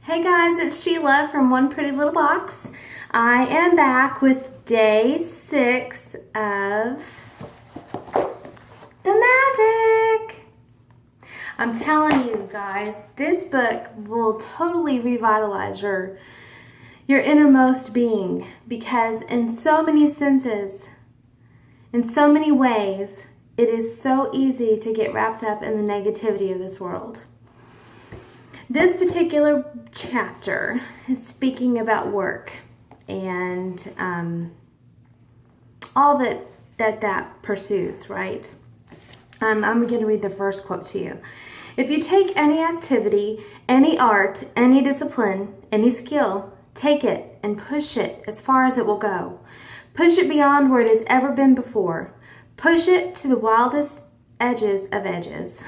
Hey guys, it's Sheila from One Pretty Little Box. I am back with day 6 of the magic. I'm telling you guys, this book will totally revitalize your innermost being, because in so many senses, in so many ways, it is so easy to get wrapped up in the negativity of this world. This particular chapter is speaking about work and all that pursues, right? I'm going to read the first quote to you. If you take any activity, any art, any discipline, any skill, take it and push it as far as it will go. Push it beyond where it has ever been before. Push it to the wildest edges of edges.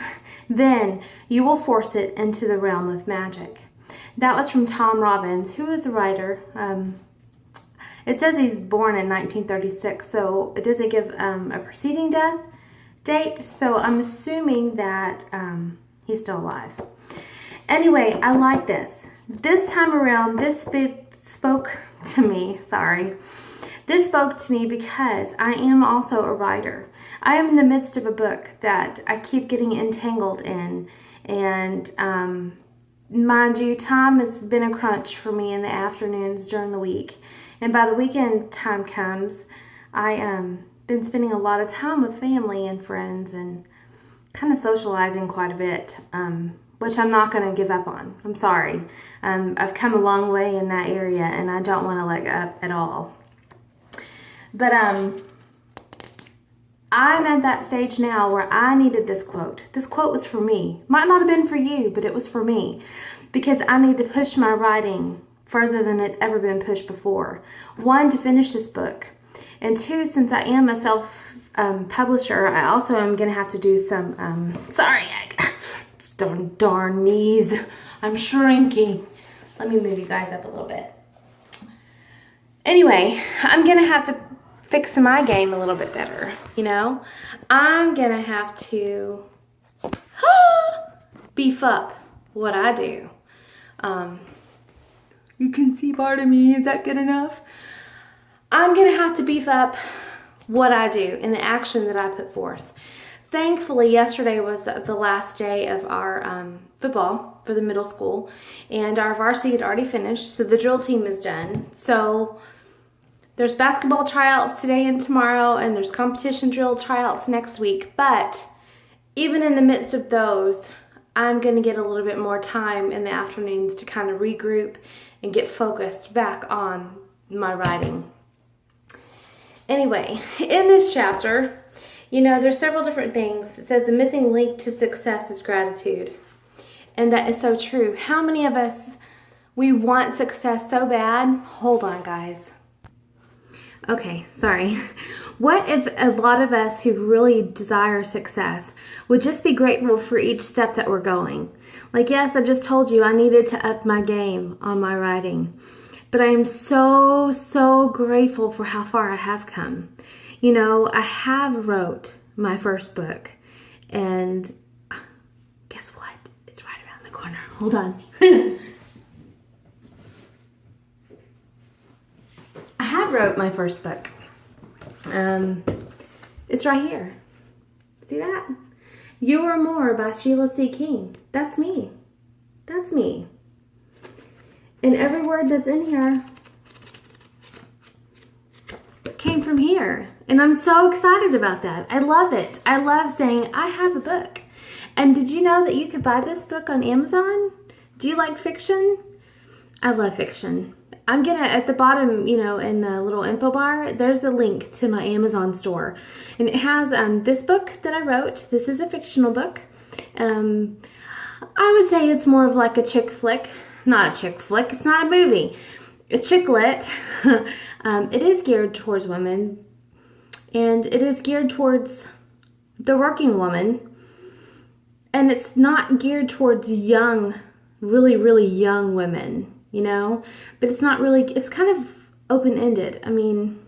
Then you will force it into the realm of magic. That was from Tom Robbins, who is a writer. It says he's born in 1936, so it doesn't give a preceding death date, so I'm assuming that he's still alive. Anyway, I like this. This time around, this spoke to me, This spoke to me because I am also a writer. I am in the midst of a book that I keep getting entangled in, and mind you, time has been a crunch for me in the afternoons during the week, and by the weekend time comes, I been spending a lot of time with family and friends and kind of socializing quite a bit, which I'm not going to give up on. I'm sorry. I've come a long way in that area, and I don't want to let up at all. But I'm at that stage now where I needed this quote. This quote was for me. Might not have been for you, but it was for me. Because I need to push my writing further than it's ever been pushed before. 1, to finish this book. And 2, since I am a self-publisher, I also am going to have to do some, darn knees. I'm shrinking. Let me move you guys up a little bit. Anyway, I'm going to have to fix my game a little bit better, you know? I'm going to have to beef up what I do. You can see part of me. Is that good enough? I'm going to have to beef up what I do and the action that I put forth. Thankfully, yesterday was the last day of our football for the middle school, and our varsity had already finished, so the drill team is done. So there's basketball tryouts today and tomorrow, and there's competition drill tryouts next week. But even in the midst of those, I'm going to get a little bit more time in the afternoons to kind of regroup and get focused back on my writing. Anyway, in this chapter, you know, there's several different things. It says the missing link to success is gratitude. And that is so true. How many of us, we want success so bad? Hold on, guys. Okay, sorry. What if a lot of us who really desire success would just be grateful for each step that we're going? Like, yes, I just told you I needed to up my game on my writing. But I am so grateful for how far I have come. You know, I have wrote my first book, and guess what? It's right around the corner. Hold on. I have wrote my first book. It's right here. See that? You Are More by Sheila C. King. That's me. That's me. And every word that's in here came from here. And I'm so excited about that. I love it. I love saying I have a book. And did you know that you could buy this book on Amazon? Do you like fiction? I love fiction. I'm gonna, at the bottom, you know, in the little info bar, there's a link to my Amazon store. And it has this book that I wrote. This is a fictional book. I would say it's more of like a chick flick. Not a chick flick, it's not a movie. A chick lit. It is geared towards women. And it is geared towards the working woman. And it's not geared towards young, really young women, you know? But it's not really, it's kind of open-ended. I mean,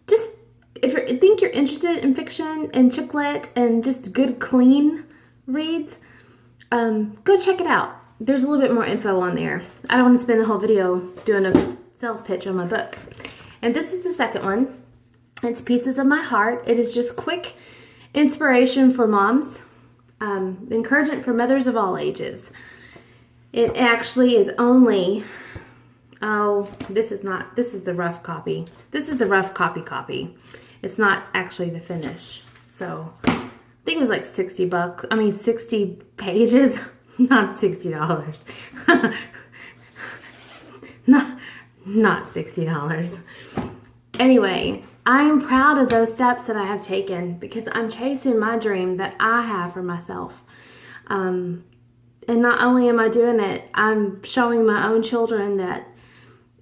just, if you think you're interested in fiction and chick lit and just good, clean reads, go check it out. there's a little bit more info on there. I don't want to spend the whole video doing a sales pitch on my book. And this is the second one. It's Pieces of My Heart. It is just quick inspiration for moms, encouragement for mothers of all ages. It actually is only, this is the rough copy. This is the rough copy. It's not actually the finish. So I think it was like 60 pages, not $60. Not $60. Anyway, I am proud of those steps that I have taken because I'm chasing my dream that I have for myself. And not only am I doing it, I'm showing my own children that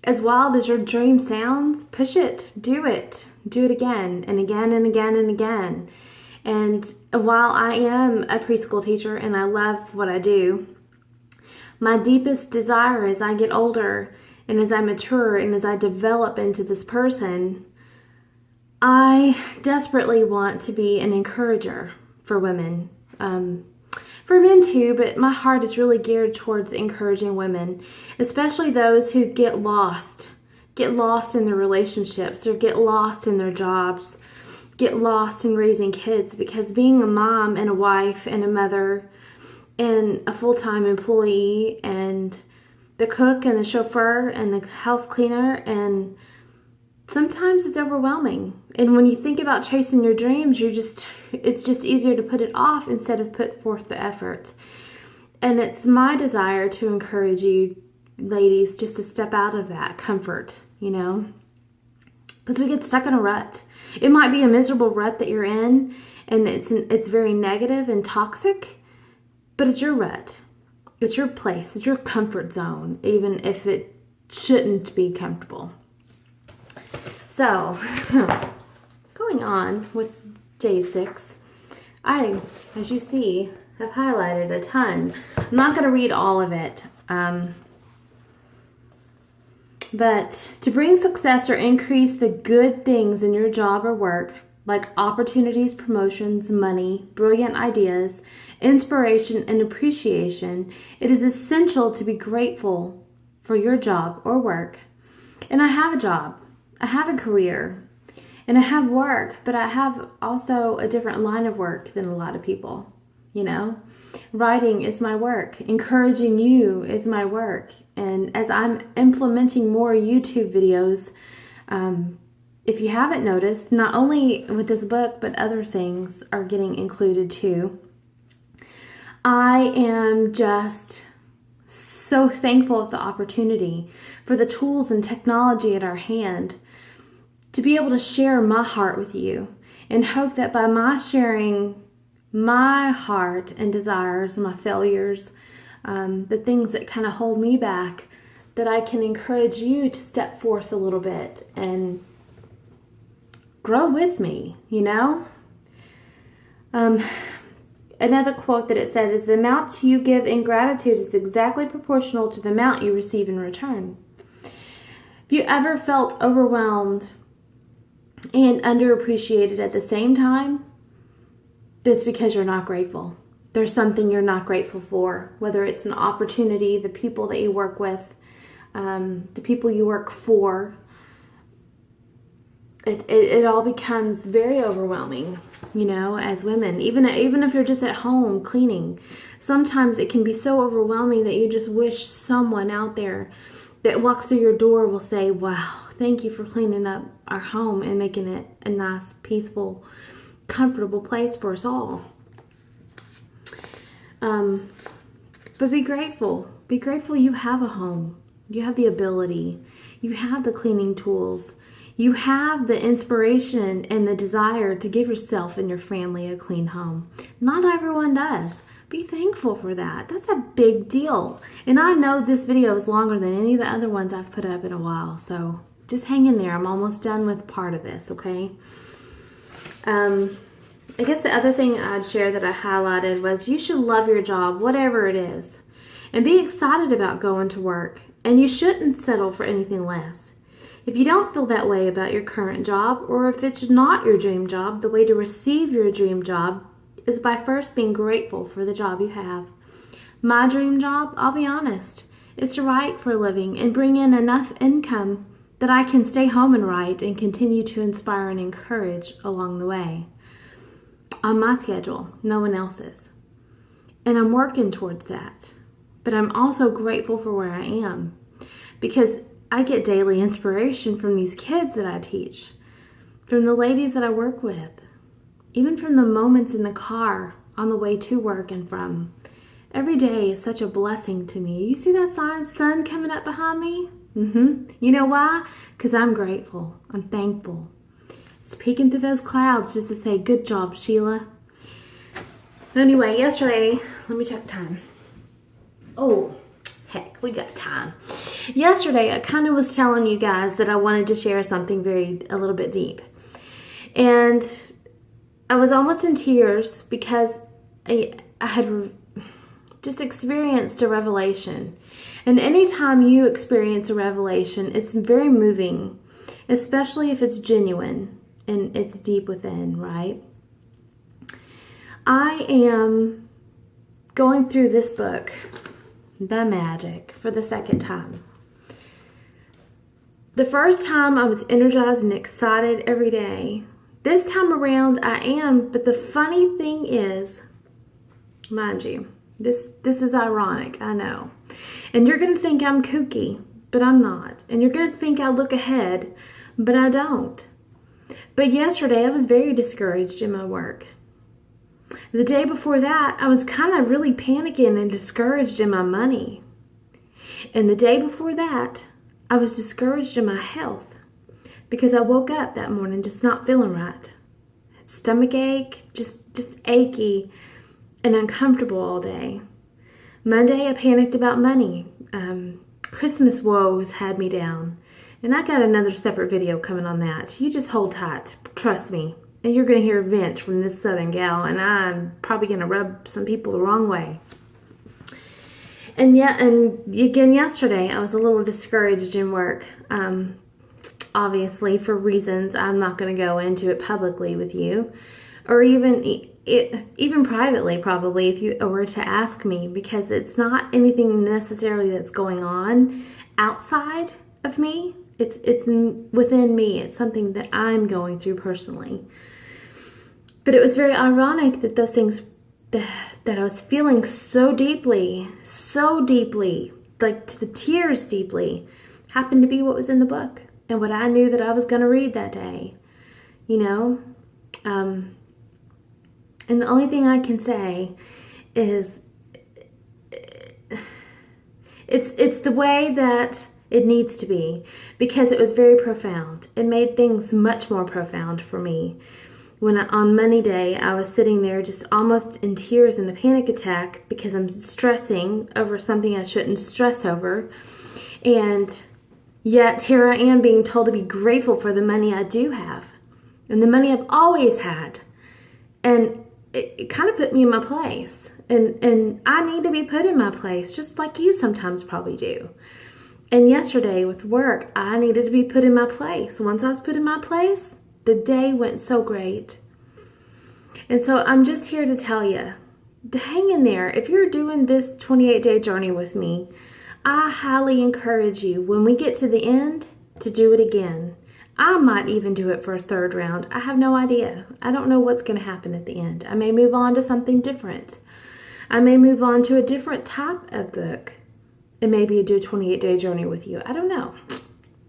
as wild as your dream sounds, push it, do it again and again and again and again. And while I am a preschool teacher and I love what I do, my deepest desire as I get older and as I mature and as I develop into this person, I desperately want to be an encourager for women. For men too, but my heart is really geared towards encouraging women, especially those who get lost in their relationships or get lost in their jobs, get lost in raising kids, because being a mom and a wife and a mother and a full-time employee and the cook and the chauffeur and the house cleaner, and sometimes it's overwhelming. And when you think about chasing your dreams, it's just easier to put it off instead of put forth the effort. And it's my desire to encourage you ladies just to step out of that comfort, because we get stuck in a rut. It might be a miserable rut that you're in, and it's very negative and toxic, but it's your rut. It's your place. It's your comfort zone, even if it shouldn't be comfortable. So, going on with J6, I, as you see, have highlighted a ton. I'm not going to read all of it. But to bring success or increase the good things in your job or work, like opportunities, promotions, money, brilliant ideas, inspiration, and appreciation, it is essential to be grateful for your job or work. And I have a job, I have a career, and I have work, but I have also a different line of work than a lot of people. Writing is my work. Encouraging you is my work. And as I'm implementing more YouTube videos, if you haven't noticed, not only with this book, but other things are getting included too. I am just so thankful for the opportunity, for the tools and technology at our hand, to be able to share my heart with you, and hope that by my sharing my heart and desires, my failures, the things that kind of hold me back, that I can encourage you to step forth a little bit and grow with me, Another quote that it said is, the amount you give in gratitude is exactly proportional to the amount you receive in return. If you ever felt overwhelmed and underappreciated at the same time, that's because you're not grateful. There's something you're not grateful for, whether it's an opportunity, the people that you work with, the people you work for. It all becomes very overwhelming, as women. Even if you're just at home cleaning, sometimes it can be so overwhelming that you just wish someone out there that walks through your door will say, wow, thank you for cleaning up our home and making it a nice, peaceful, comfortable place for us all. But be grateful. Be grateful you have a home. You have the ability. You have the cleaning tools. You have the inspiration and the desire to give yourself and your family a clean home. Not everyone does. Be thankful for that. That's a big deal. And I know this video is longer than any of the other ones I've put up in a while, so just hang in there. I'm almost done with part of this, okay? I guess the other thing I'd share that I highlighted was you should love your job, whatever it is, and be excited about going to work, and you shouldn't settle for anything less. If you don't feel that way about your current job, or if it's not your dream job, the way to receive your dream job is by first being grateful for the job you have. My dream job, I'll be honest, is to write for a living and bring in enough income that I can stay home and write and continue to inspire and encourage along the way. On my schedule, no one else's. And I'm working towards that. But I'm also grateful for where I am because I get daily inspiration from these kids that I teach, from the ladies that I work with, even from the moments in the car on the way to work and from. Every day is such a blessing to me. You see that sun coming up behind me? You know why? Because I'm grateful. I'm thankful. It's peeking through those clouds just to say, good job, Sheila. Anyway, yesterday, let me check the time. Oh, heck, we got time. Yesterday, I kind of was telling you guys that I wanted to share something a little bit deep. And I was almost in tears because I had just experienced a revelation. And anytime you experience a revelation, it's very moving, especially if it's genuine and it's deep within, right? I am going through this book, The Magic, for the second time. The first time I was energized and excited every day. This time around I am, but the funny thing is, mind you, this is ironic, I know. And you're going to think I'm kooky, but I'm not. And you're going to think I look ahead, but I don't. But yesterday I was very discouraged in my work. The day before that, I was kind of really panicking and discouraged in my money. And the day before that, I was discouraged in my health because I woke up that morning just not feeling right. Stomach ache, just achy and uncomfortable all day. Monday, I panicked about money. Christmas woes had me down. And I got another separate video coming on that. You just hold tight, trust me. And you're going to hear a vent from this Southern gal, and I'm probably going to rub some people the wrong way. And again yesterday, I was a little discouraged in work. Obviously, for reasons I'm not going to go into it publicly with you, or even privately, probably, if you were to ask me, because it's not anything necessarily that's going on outside of me. It's within me. It's something that I'm going through personally. But it was very ironic that those things that I was feeling so deeply, like to the tears deeply, happened to be what was in the book and what I knew that I was going to read that day, you know? And the only thing I can say is it's the way that it needs to be, because it was very profound. It made things much more profound for me. When on Monday day, I was sitting there just almost in tears in a panic attack because I'm stressing over something I shouldn't stress over. And yet here I am being told to be grateful for the money I do have and the money I've always had. And it kind of put me in my place. And I need to be put in my place, just like you sometimes probably do. And yesterday with work, I needed to be put in my place. Once I was put in my place, the day went so great. And so I'm just here to tell you, to hang in there. If you're doing this 28-day journey with me, I highly encourage you, when we get to the end, to do it again. I might even do it for a third round. I have no idea. I don't know what's going to happen at the end. I may move on to something different. I may move on to a different type of book and maybe do a 28-day journey with you. I don't know.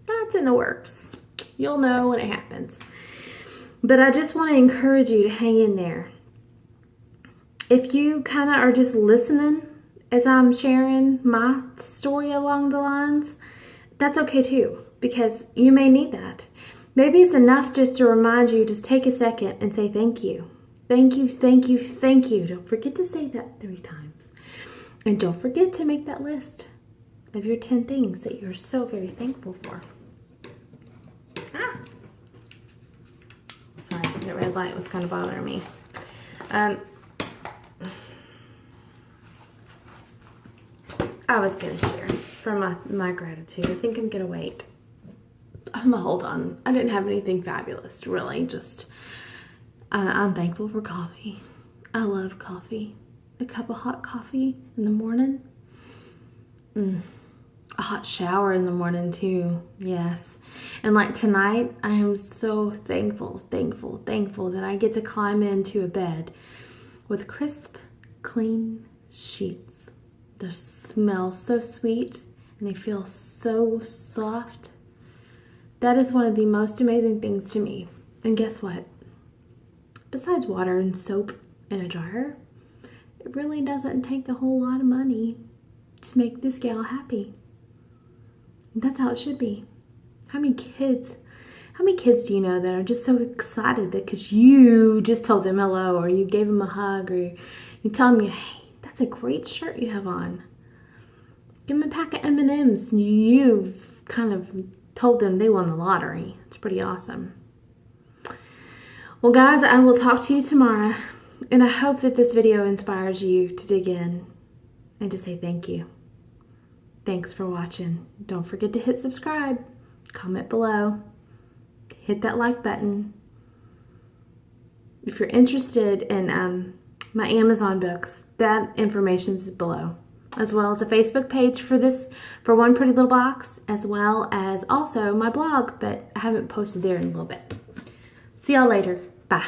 That's in the works. You'll know when it happens. But I just want to encourage you to hang in there. If you kind of are just listening as I'm sharing my story along the lines, that's okay too, because you may need that. Maybe it's enough just to remind you, just take a second and say thank you. Thank you, thank you, thank you. Don't forget to say that 3 times. And don't forget to make that list of your 10 things that you're so very thankful for. Sorry, the red light was kind of bothering me. I was going to share for my gratitude. I think I'm going to wait. I'm going to hold on. I didn't have anything fabulous, really. Just, I'm thankful for coffee. I love coffee. a cup of hot coffee in the morning. A hot shower in the morning too, yes. And like tonight, I am so thankful that I get to climb into a bed with crisp, clean sheets. They smell so sweet and they feel so soft. That is one of the most amazing things to me. And guess what? Besides water and soap and a dryer, it really doesn't take a whole lot of money to make this gal happy. And that's how it should be. How many kids do you know that are just so excited that because you just told them hello, or you gave them a hug, or you tell them, hey, that's a great shirt you have on. Give them a pack of M&Ms. You've kind of told them they won the lottery. It's pretty awesome. Well, guys, I will talk to you tomorrow, and I hope that this video inspires you to dig in and to say thank you. Thanks for watching. Don't forget to hit subscribe, comment below, hit that like button. If you're interested in my Amazon books, that information is below, as well as a Facebook page for One Pretty Little Box, as well as also my blog, but I haven't posted there in a little bit. See y'all later. Bye.